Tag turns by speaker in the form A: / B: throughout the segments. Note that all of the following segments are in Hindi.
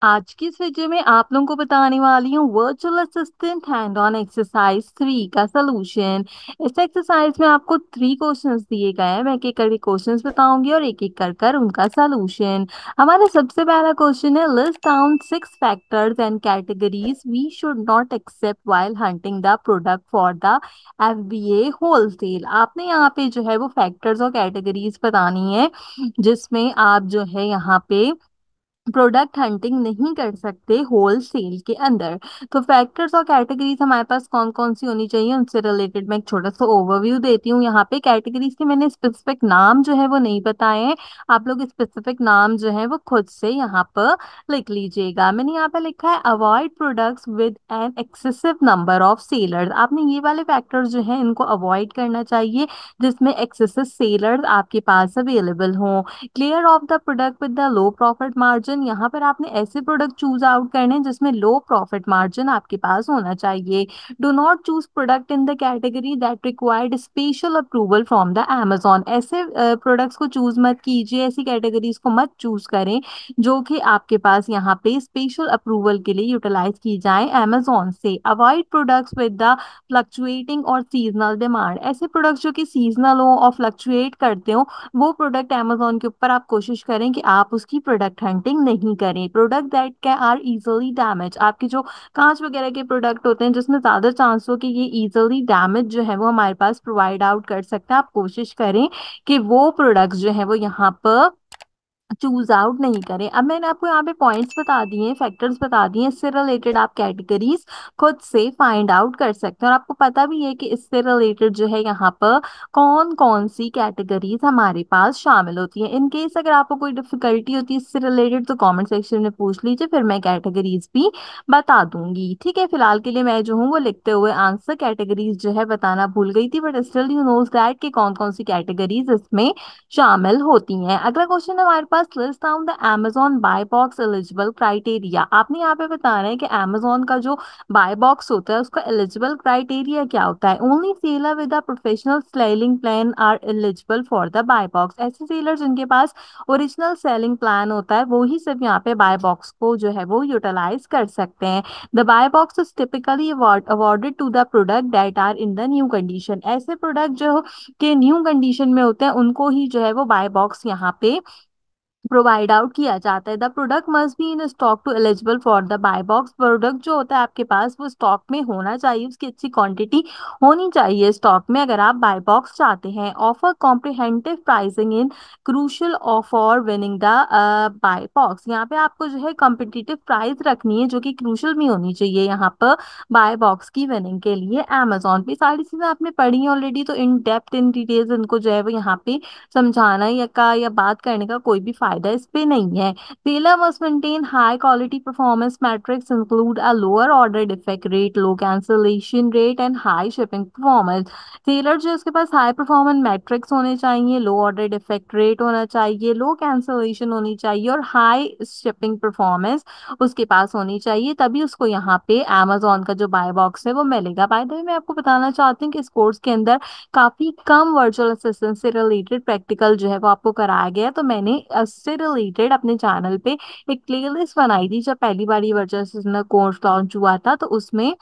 A: आज की इस वीडियो में आप लोगों को बताने वाली हूँ virtual assistant hand on exercise 3 का सलूशन। इस एक्सरसाइज में आपको 3 क्वेश्चंस दिए गए हैं। मैं एक एक करके क्वेश्चंस बताऊंगी और एक एक कर कर उनका सलूशन। हमारा सबसे पहला क्वेश्चन है, list down 6 factors and categories we should not accept while hunting the product for the FBA wholesale. आपने यहाँ पे जो है वो फैक्टर्स और कैटेगरीज बतानी है जिसमें आप जो है यहाँ पे प्रोडक्ट हंटिंग नहीं कर सकते होलसेल के अंदर। तो फैक्टर्स और कैटेगरीज हमारे पास कौन कौन सी होनी चाहिए उनसे रिलेटेड मैं एक छोटा सा ओवरव्यू देती हूँ। यहाँ पे कैटेगरीज के मैंने स्पेसिफिक नाम जो है वो नहीं बताए हैं। आप लोग स्पेसिफिक नाम जो है वो खुद से यहाँ पर लिख लीजिएगा। मैंने यहाँ पे लिखा है avoid products with an excessive number of sellers. आपने ये वाले फैक्टर्स जो है इनको अवॉइड करना चाहिए जिसमें एक्सेसिव सेलर्स आपके पास अवेलेबल हों। Clear of the product with the low profit margin. यहाँ पर आपने ऐसे प्रोडक्ट चूज आउट करने हैं जिसमें लो प्रॉफिट मार्जिन आपके पास होना चाहिए। Do not choose product in the category that required special approval from the Amazon। ऐसे प्रोडक्ट्स को चूज मत कीजिए, ऐसी कैटेगरीज को मत चूज करें जो कि आपके पास यहाँ पे स्पेशल अप्रूवल के लिए यूटिलाइज की जाए Amazon से। Avoid products with the fluctuating और सीजनल डिमांड। ऐसे प्रोडक्ट्स जो कि सीजनल हो और फ्लक्चुएट करते हो वो प्रोडक्ट Amazon के ऊपर आप कोशिश करें कि आप उसकी प्रोडक्ट हंटिंग नहीं करें। Product that can are easily damage. आपके जो कांच वगैरह के प्रोडक्ट होते हैं जिसमें ज्यादा चांस हो कि ये इजीली डैमेज जो है वो हमारे पास प्रोवाइड आउट कर सकते हैं, आप कोशिश करें कि वो प्रोडक्ट जो है वो यहाँ पर चूज आउट नहीं करें। अब मैंने आपको यहाँ पे पॉइंट्स बता दिए, फैक्टर्स बता दिए, इससे रिलेटेड आप कैटेगरीज खुद से फाइंड आउट कर सकते हैं और आपको पता भी है कि इससे रिलेटेड जो है यहाँ पर कौन कौन सी कैटेगरीज हमारे पास शामिल होती है। इन केस अगर आपको कोई डिफिकल्टी होती है इससे रिलेटेड तो कमेंट सेक्शन में पूछ लीजिए, फिर मैं कैटेगरीज भी बता दूंगी। ठीक है, फिलहाल के लिए मैं जो हूँ वो लिखते हुए आंसर कैटेगरीज जो है बताना भूल गई थी, but still you knows that कि कौन कौन सी कैटेगरीज इसमें शामिल होती हैं। अगला क्वेश्चन हमारे पास, list down the Amazon buy box eligible criteria. आपने यहाँ पे बताना है कि Amazon का जो बाय बॉक्स होता है उसका एलिजिबल क्राइटेरिया क्या होता है। Only seller with a professional selling plan are eligible for the buy box. ऐसे सेलर जिनके पास ओरिजिनल सेलिंग प्लान होता है वो ही सिर्फ यहाँ पे बाय बॉक्स को जो है वो यूटिलाइज कर सकते हैं। The buy box is typically awarded to the product that are in the new condition. ऐसे प्रोडक्ट जो के न्यू कंडीशन में होते हैं उनको ही जो है वो बाय बॉक्स यहाँ पे प्रोवाइड आउट किया जाता है। The product must be in stock to eligible for the buy box. Product जो होता है आपके पास वो स्टॉक में होना चाहिए, उसकी अच्छी क्वांटिटी होनी चाहिए स्टॉक में अगर आप बाय बॉक्स चाहते हैं। Offer comprehensive pricing in crucial for winning the buy box. यहाँ पे आपको जो है कॉम्पिटिटिव प्राइस रखनी है जो कि क्रूशल भी होनी चाहिए यहाँ पर बाय बॉक्स की विनिंग के लिए। Amazon पे सारी चीजें आपने पढ़ी हैं ऑलरेडी, तो इन डेप्थ इन डिटेल्स इनको जो है वो यहाँ पे समझाना या बात करने का कोई भी फायदा इस पे नहीं है। Seller must maintain high quality performance matrix include a lower order defect rate, low cancellation rate and high shipping performance. Seller जो इसके पास हाई परफॉर्मेंस मैट्रिक्स होने चाहिए, लो ऑर्डर डिफेक्ट रेट होना चाहिए, लो कैंसिलेशन होनी चाहिए और हाई शिपिंग परफॉर्मेंस उसके पास होनी चाहिए, तभी उसको यहाँ पे Amazon का जो बाय बॉक्स है वो मिलेगा। बाय द वे मैं आपको बताना चाहती हूँ कि इस कोर्स के अंदर काफी कम वर्चुअल असिस्टेंट से रिलेटेड प्रैक्टिकल जो है वो आपको कराया गया, तो मैंने इससे रिलेटेड अपने चैनल पे एक प्लेलिस्ट बनाई थी जब पहली बार ये वर्चुअल असिस्टेंट कोर्स लॉन्च हुआ था, तो उसमें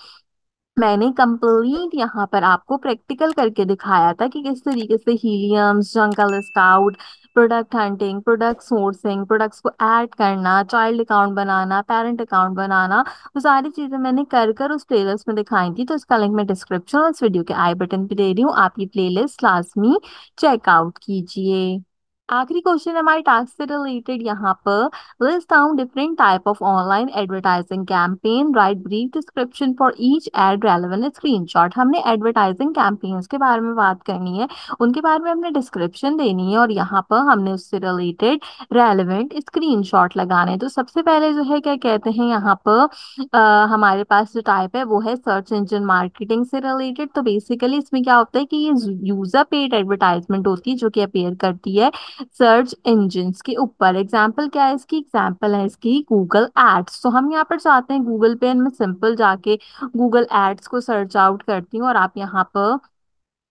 A: मैंने कंप्लीट यहाँ पर आपको प्रैक्टिकल करके दिखाया था कि किस तरीके से Heliums, jungle scout, product hunting, product sourcing, products को ऐड करना, चाइल्ड अकाउंट बनाना, पेरेंट अकाउंट बनाना, वो सारी चीजें मैंने कर कर उस प्लेलिस्ट में दिखाई थी। तो इसका लिंक मैं डिस्क्रिप्शन और इस वीडियो के आई बटन पे दे रही हूँ, आप ये प्लेलिस्ट लाजमी चेकआउट कीजिए। आखिरी क्वेश्चन हमारे टास्क से रिलेटेड यहाँ पर, list down different type of online advertising campaign, write brief description for each ad relevant screenshot. हमने एडवर्टाइजिंग कैंपेन्स के बारे में बात करनी है, उनके बारे में हमने डिस्क्रिप्शन देनी है और यहाँ पर हमने उससे रिलेटेड रेलेवेंट स्क्रीनशॉट लगाने हैं। तो सबसे पहले जो है क्या कहते हैं यहाँ पर हमारे पास जो टाइप है वो है सर्च इंजन मार्केटिंग से रिलेटेड। तो बेसिकली इसमें क्या होता है कि ये यूजर पेड एडवर्टाइजमेंट होती है जो कि अपीयर करती है सर्च इंजिन्स के ऊपर। एग्जाम्पल क्या है इसकी, एग्जाम्पल है इसकी गूगल एड्स। तो हम यहाँ पर चाहते हैं गूगल पे, मैं सिंपल जाके गूगल एड्स को सर्च आउट करती हूँ और आप यहाँ पर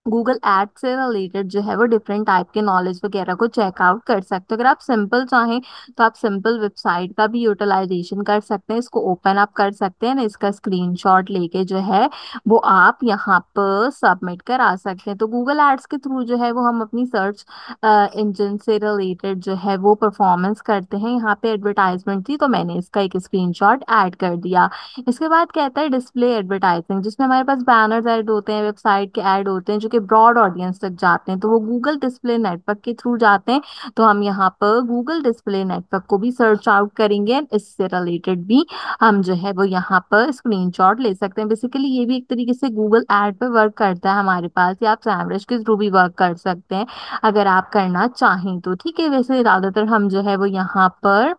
A: गूगल एड से रिलेटेड जो है वो डिफरेंट टाइप के नॉलेज वगैरह को चेकआउट कर सकते हो। अगर आप सिंपल चाहें तो आप सिंपल वेबसाइट का भी यूटिलाइजेशन कर सकते हैं, इसको ओपन अप कर सकते हैं ना, इसका स्क्रीनशॉट लेके जो है वो आप यहाँ पर सबमिट करा सकते हैं। तो गूगल एड्स के थ्रू जो है वो हम अपनी सर्च इंजन से रिलेटेड जो है वो परफॉर्मेंस करते हैं। यहाँ पे एडवर्टाइजमेंट थी तो मैंने इसका एक स्क्रीनशॉट ऐड कर दिया। इसके बाद कहता है डिस्प्ले एडवर्टाइजिंग, जिसमें हमारे पास बैनर्स ऐड होते हैं, वेबसाइट के ऐड होते हैं जो कि ब्रॉड ऑडियंस तक जाते हैं, तो वो गूगल डिस्प्ले नेटवर्क के थ्रू जाते हैं। तो हम यहाँ पर गूगल डिस्प्ले नेटवर्क को भी सर्च आउट करेंगे and इससे रिलेटेड भी हम जो है वो यहाँ पर स्क्रीनशॉट ले सकते हैं। बेसिकली ये भी एक तरीके से गूगल एड पे वर्क करता है हमारे पास, या आप सैमरश के थ्रू भी वर्क कर सकते हैं अगर आप करना चाहें तो। ठीक है, वैसे ज्यादातर हम जो है वो यहाँ पर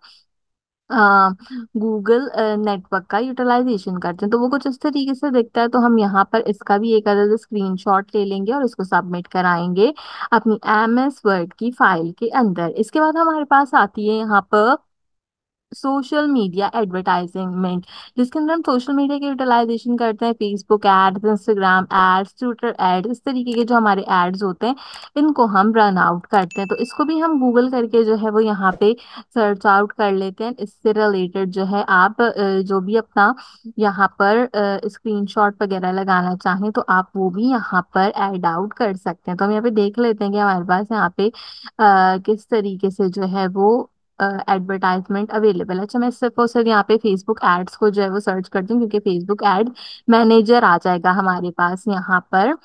A: गूगल नेटवर्क का यूटिलाइजेशन करते हैं, तो वो कुछ इस तरीके से दिखता है। तो हम यहाँ पर इसका भी एक अलग स्क्रीनशॉट ले लेंगे और इसको सबमिट कराएंगे अपनी एमएस वर्ड की फाइल के अंदर। इसके बाद हमारे पास आती है यहाँ पर सोशल मीडिया एडवर्टाइजमेंट, जिसके अंदर हम सोशल मीडिया की यूटिलाइजेशन करते हैं। Facebook ads, Instagram ads, Twitter ads, इस तरीके के जो हमारे एड्स होते हैं इनको हम रन आउट करते हैं। तो इसको भी हम गूगल करके जो है वो यहाँ पे सर्च आउट कर लेते हैं। इससे रिलेटेड जो है आप जो भी अपना यहाँ पर स्क्रीनशॉट वगैरह लगाना चाहें तो आप वो भी यहाँ पर ऐड आउट कर सकते हैं। तो हम यहाँ पे देख लेते हैं कि हमारे पास यहाँ पे किस तरीके से जो है वो एडवर्टाइजमेंट अवेलेबल है। अच्छा, मैं सिर्फ और सिर्फ यहाँ पे फेसबुक एड्स को जो है वो सर्च करती हूँ, क्योंकि फेसबुक एड मैनेजर आ जाएगा हमारे पास यहाँ पर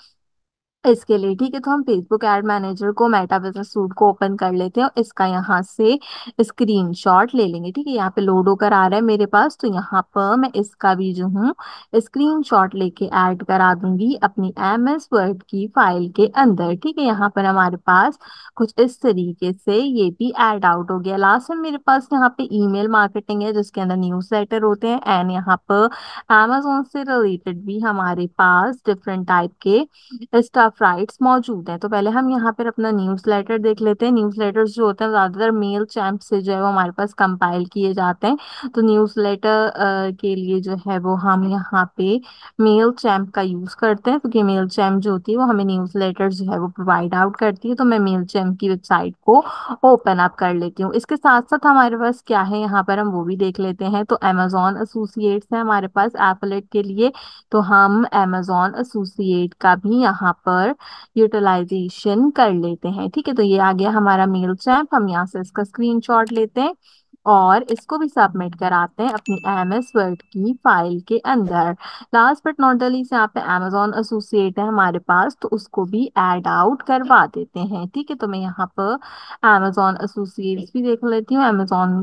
A: इसके लिए। ठीक है, तो हम फेसबुक एड मैनेजर को, मेटा बिजनेस सूट को ओपन कर लेते हैं और इसका यहाँ से स्क्रीनशॉट ले लेंगे। ठीक है, यहाँ पे लोड होकर आ रहा है मेरे पास, तो यहाँ पर मैं इसका भी जो हूँ स्क्रीनशॉट लेके ऐड करा दूंगी अपनी एमएस वर्ड की फाइल के अंदर। ठीक है, यहाँ पर हमारे पास कुछ इस तरीके से ये भी ऐड आउट हो गया। लास्ट में मेरे पास यहाँ पे ईमेल मार्केटिंग है, जिसके अंदर न्यूज़ लेटर होते हैं, एंड यहाँ पर Amazon से रिलेटेड भी हमारे पास डिफरेंट टाइप के स्टाफ राइट्स मौजूद हैं। तो पहले हम यहाँ पर अपना न्यूज़लेटर देख लेते हैं। न्यूज़लेटर्स जो होते हैं ज़्यादातर मेल चैम्प से जो है वो हमारे पास कंपाइल किए जाते हैं। तो न्यूज़लेटर के लिए जो है वो हम यहाँ पे मेल चैम्प का यूज़ करते हैं, क्योंकि मेल चैम्प जो होती है वो हमें न्यूज़लेटर जो है वो प्रोवाइड आउट करती है। तो मैं मेल चैम्प की वेबसाइट को ओपन अप कर लेती हूँ। इसके साथ साथ हमारे पास क्या है यहाँ पर, हम वो भी देख लेते हैं। तो Amazon एसोसिएट्स है हमारे पास एफिलिएट के लिए, तो हम Amazon एसोसिएट का भी यहाँ पर यूटिलाइजेशन कर लेते हैं। ठीक है, तो ये आ गया हमारा मेल चैम्प। हम यहाँ से इसका स्क्रीनशॉट लेते हैं और इसको भी सबमिट कराते हैं अपनी एमएस वर्ड की फाइल के अंदर। Last but not the least, यहाँ पे Amazon एसोसिएट है हमारे पास, तो उसको भी ऐड आउट करवा देते हैं। ठीक है, तो मैं यहाँ पर Amazon एसोसिएट्स भी देख लेती हूँ। Amazon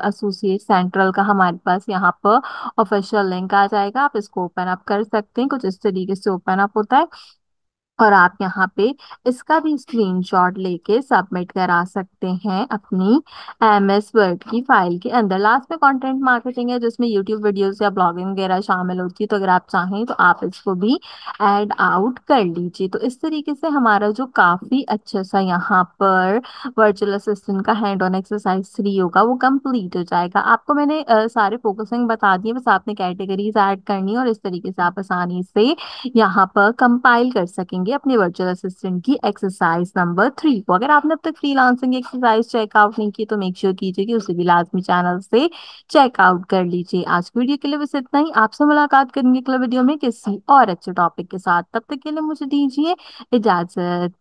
A: एसोसिएट सेंट्रल का हमारे पास यहाँ पर ऑफिशियल लिंक आ जाएगा, आप इसको ओपन अप कर सकते हैं। कुछ इस तरीके से ओपन अप होता है और आप यहाँ पे इसका भी स्क्रीनशॉट लेके सबमिट करा सकते हैं अपनी एमएस वर्ड की फाइल के अंदर। लास्ट में कंटेंट मार्केटिंग है, जिसमें यूट्यूब वीडियोस या ब्लॉगिंग वगैरह शामिल होती है, तो अगर आप चाहें तो आप इसको भी ऐड आउट कर लीजिए। तो इस तरीके से हमारा जो काफी अच्छा सा यहाँ पर वर्चुअल असिस्टेंट का हैंड ऑन एक्सरसाइज 3 होगा वो कंप्लीट हो जाएगा। आपको मैंने सारे फोकसिंग बता दिए, बस आपने कैटेगरीज ऐड करनी है और इस तरीके से आप आसानी से यहाँ पर कंपाइल कर सकेंगे अपने वर्चुअल असिस्टेंट की एक्सरसाइज नंबर 3 को। अगर आपने अब तक फ्रीलांसिंग एक्सरसाइज चेकआउट नहीं की तो मेक श्योर कीजिए कि उसे भी लाजमी चैनल से चेकआउट कर लीजिए। आज की वीडियो के लिए बस इतना ही। आपसे मुलाकात करेंगे अगले वीडियो में किसी और अच्छे टॉपिक के साथ। तब तक के लिए मुझे दीजिए इजाजत।